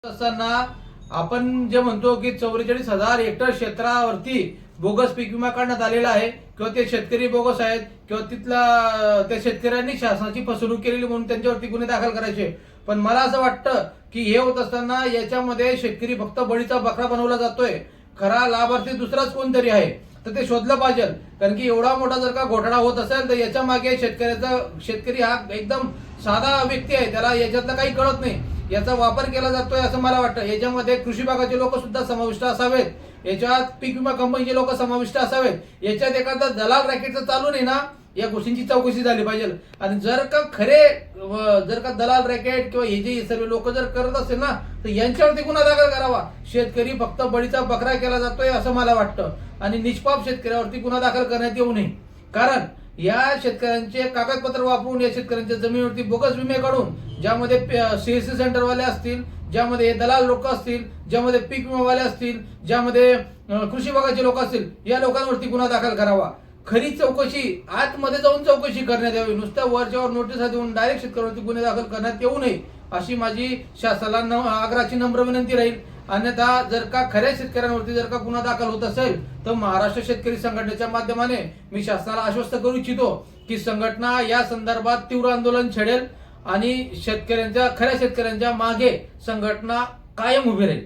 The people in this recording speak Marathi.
असताना आपण जे म्हणतो की 44,000 हेक्टर क्षेत्रावरती बोगस पीक विमा काढण्यात आलेला आहे किंवा ते शेतकरी बोगस आहेत किंवा तिथला त्या शेतकऱ्यांनी शासनाची फसवणूक केलेली म्हणून त्यांच्यावरती गुन्हे दाखल करायचे। पण मला असं वाटतं की हे होत असताना याच्यामध्ये शेतकरी फक्त बळीचा बकरा बनवला जातोय, खरा लाभार्थी दुसराच कोणतरी आहे, तर ते शोधलं पाहिजे। कारण की एवढा मोठा जर का घोटाळा होत असेल तर याच्या मागे शेतकरी हा एकदम साधा व्यक्ती आहे, त्याला याच्यातलं काही कळत नाही, याचा वापर केला जातोय असं मला वाटतं। याच्यामध्ये कृषी विभागाचे लोक सुद्धा समाविष्ट असावेत, याच्यात पीक विमा कंपनीचे लोक समाविष्ट असावेत, याच्यात एखादा दलाल रॅकेटचं चालू नाही ना, या गोष्टींची चौकशी झाली पाहिजे। आणि जर का दलाल रॅकेट किंवा हे जे सर्व लोक जर करत असेल ना, तर यांच्यावरती गुन्हा दाखल करावा। शेतकरी फक्त बळीचा बकरा केला जातोय असं मला वाटतं आणि निष्पाप शेतकऱ्यावरती गुन्हा दाखल करण्यात येऊ नये। कारण या शेतकऱ्यांचे कागदपत्र वापरून या शेतकऱ्यांच्या जमिनीवरती बोगस विमे काढून, ज्यामध्ये सीएससी सेंटरवाले असतील, ज्यामध्ये दलाल लोक असतील, ज्यामध्ये पीक विमावाले असतील, ज्यामध्ये कृषी विभागाचे लोक असतील, या लोकांवरती गुन्हा दाखल करावा। खरी चौकशी आतमध्ये जाऊन चौकशी करण्यात यावी, नुसत्या वरच्यावर नोटीस देऊन डायरेक्ट शेतकऱ्यांवरती गुन्हे दाखल करण्यात येऊ नये अशी माझी शासनाला आग्रहाची नम्र विनंती राहील। अन्यथा जर का खऱ्या शेतकऱ्यांवरती जर का गुन्हा दाखल होत असेल तर महाराष्ट्र शेतकरी संघटनेच्या माध्यमाने मी शासनाला आश्वस्त करू इच्छितो की संघटना या संदर्भात तीव्र आंदोलन छेडेल आणि खऱ्या शेतकऱ्यांच्या मागे संघटना कायम उभी राहील।